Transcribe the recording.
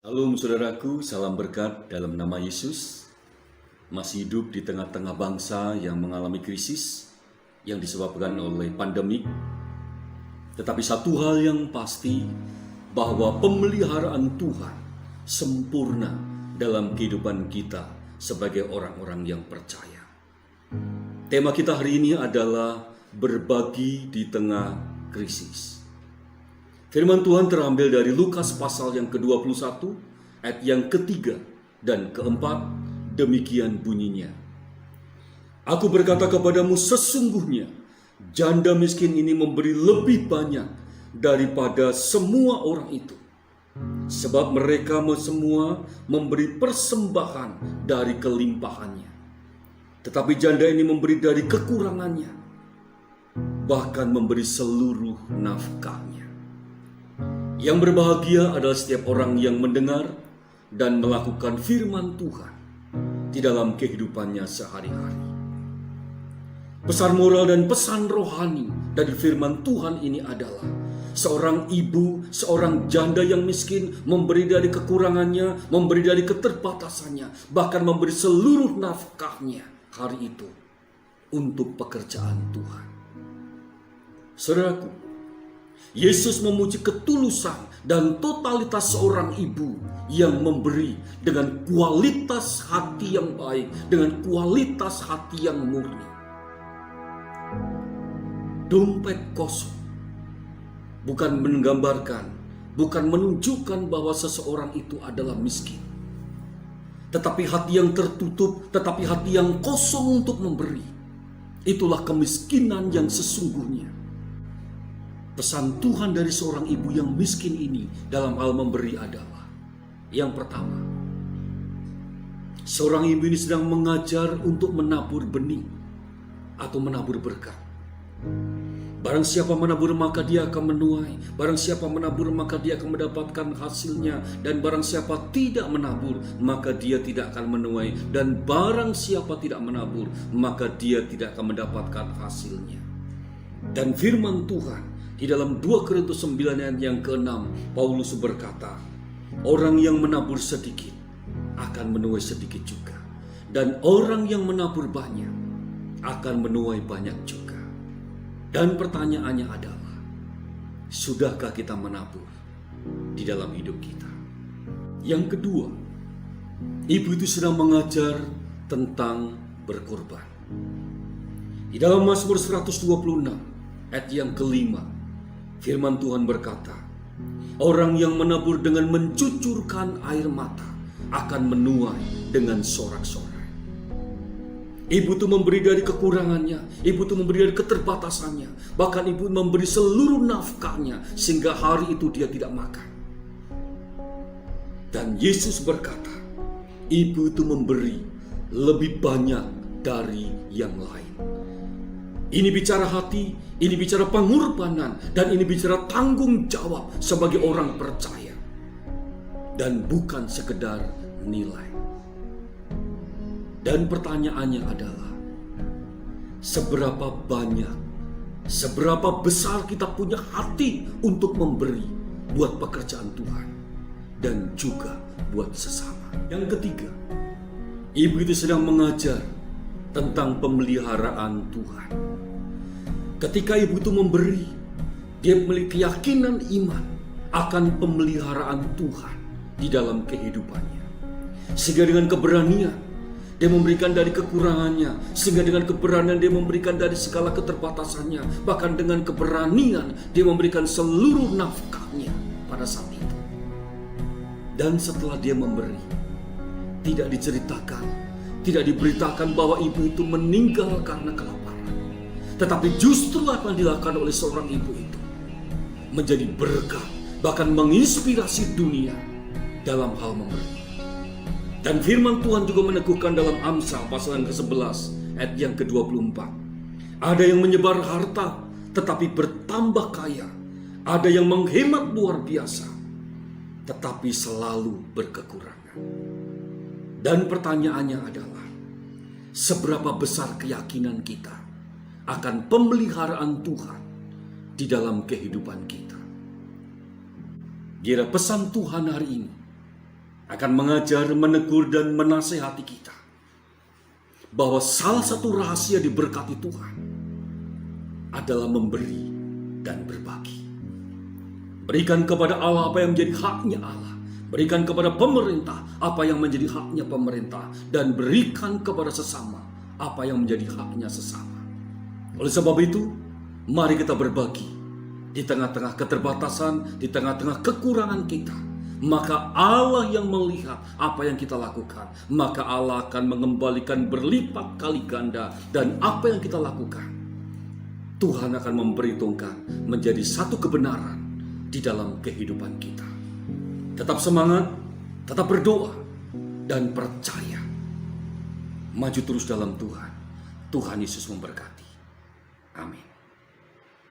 Shalom saudaraku, salam berkat dalam nama Yesus. Masih hidup di tengah-tengah bangsa yang mengalami krisis yang disebabkan oleh pandemik. Tetapi satu hal yang pasti, bahwa pemeliharaan Tuhan sempurna dalam kehidupan kita sebagai orang-orang yang percaya. Tema kita hari ini adalah berbagi di tengah krisis. Firman Tuhan terambil dari Lukas pasal yang ke-21, ayat yang ketiga dan keempat, demikian bunyinya. Aku berkata kepadamu, sesungguhnya janda miskin ini memberi lebih banyak daripada semua orang itu. Sebab mereka semua memberi persembahan dari kelimpahannya. Tetapi janda ini memberi dari kekurangannya, bahkan memberi seluruh nafkahnya. Yang berbahagia adalah setiap orang yang mendengar dan melakukan firman Tuhan di dalam kehidupannya sehari-hari. Pesan moral dan pesan rohani dari firman Tuhan ini adalah seorang ibu, seorang janda yang miskin memberi dari kekurangannya, memberi dari keterbatasannya, bahkan memberi seluruh nafkahnya hari itu untuk pekerjaan Tuhan. Saudaraku, Yesus memuji ketulusan dan totalitas seorang ibu yang memberi dengan kualitas hati yang baik, dengan kualitas hati yang murni. Dompet kosong bukan menggambarkan, bukan menunjukkan bahwa seseorang itu adalah miskin. Tetapi hati yang tertutup, tetapi hati yang kosong untuk memberi, itulah kemiskinan yang sesungguhnya. Pesan Tuhan dari seorang ibu yang miskin ini dalam hal memberi adalah, yang pertama, seorang ibu ini sedang mengajar untuk menabur benih atau menabur berkat. Barang siapa menabur maka dia akan menuai, barang siapa menabur maka dia akan mendapatkan hasilnya, dan barang siapa tidak menabur maka dia tidak akan menuai, dan barang siapa tidak menabur maka dia tidak akan mendapatkan hasilnya. Dan firman Tuhan di dalam 2 Korintus 9 ayat yang ke-6, Paulus berkata, orang yang menabur sedikit akan menuai sedikit juga, dan orang yang menabur banyak akan menuai banyak juga. Dan pertanyaannya adalah, sudahkah kita menabur di dalam hidup kita? Yang kedua, ibu itu sedang mengajar tentang berkorban. Di dalam Mazmur 126 ayat yang kelima, firman Tuhan berkata, orang yang menabur dengan mencucurkan air mata akan menuai dengan sorak-sorai. Ibu itu memberi dari kekurangannya, ibu itu memberi dari keterbatasannya, bahkan ibu memberi seluruh nafkahnya sehingga hari itu dia tidak makan. Dan Yesus berkata, ibu itu memberi lebih banyak dari yang lain. Ini bicara hati, ini bicara pengorbanan, dan ini bicara tanggung jawab sebagai orang percaya. Dan bukan sekedar nilai. Dan pertanyaannya adalah, seberapa banyak, seberapa besar kita punya hati untuk memberi buat pekerjaan Tuhan dan juga buat sesama. Yang ketiga, ibu itu sedang mengajar tentang pemeliharaan Tuhan. Ketika ibu itu memberi, dia memiliki keyakinan iman akan pemeliharaan Tuhan di dalam kehidupannya. Sehingga dengan keberanian, dia memberikan dari kekurangannya. Sehingga dengan keberanian dia memberikan dari segala keterbatasannya. Bahkan dengan keberanian dia memberikan seluruh nafkahnya pada saat itu. Dan setelah dia memberi, tidak diceritakan, tidak diberitakan bahwa ibu itu meninggal karena kelaparan. Tetapi justru apa yang dilakukan oleh seorang ibu itu menjadi berkat, bahkan menginspirasi dunia dalam hal memberi. Dan firman Tuhan juga meneguhkan dalam Amsal pasal yang ke-11 ayat yang ke-24. Ada yang menyebar harta tetapi bertambah kaya, ada yang menghemat luar biasa tetapi selalu berkekurangan. Dan pertanyaannya adalah, seberapa besar keyakinan kita akan pemeliharaan Tuhan di dalam kehidupan kita? Kira pesan Tuhan hari ini akan mengajar, menegur, dan menasehati kita bahwa salah satu rahasia diberkati Tuhan adalah memberi dan berbagi. Berikan kepada Allah apa yang menjadi haknya Allah. Berikan kepada pemerintah apa yang menjadi haknya pemerintah. Dan berikan kepada sesama apa yang menjadi haknya sesama. Oleh sebab itu, mari kita berbagi di tengah-tengah keterbatasan, di tengah-tengah kekurangan kita. Maka Allah yang melihat apa yang kita lakukan, maka Allah akan mengembalikan berlipat kali ganda. Dan apa yang kita lakukan, Tuhan akan memperhitungkan menjadi satu kebenaran di dalam kehidupan kita. Tetap semangat, tetap berdoa, dan percaya. Maju terus dalam Tuhan. Tuhan Yesus memberkati. Amin.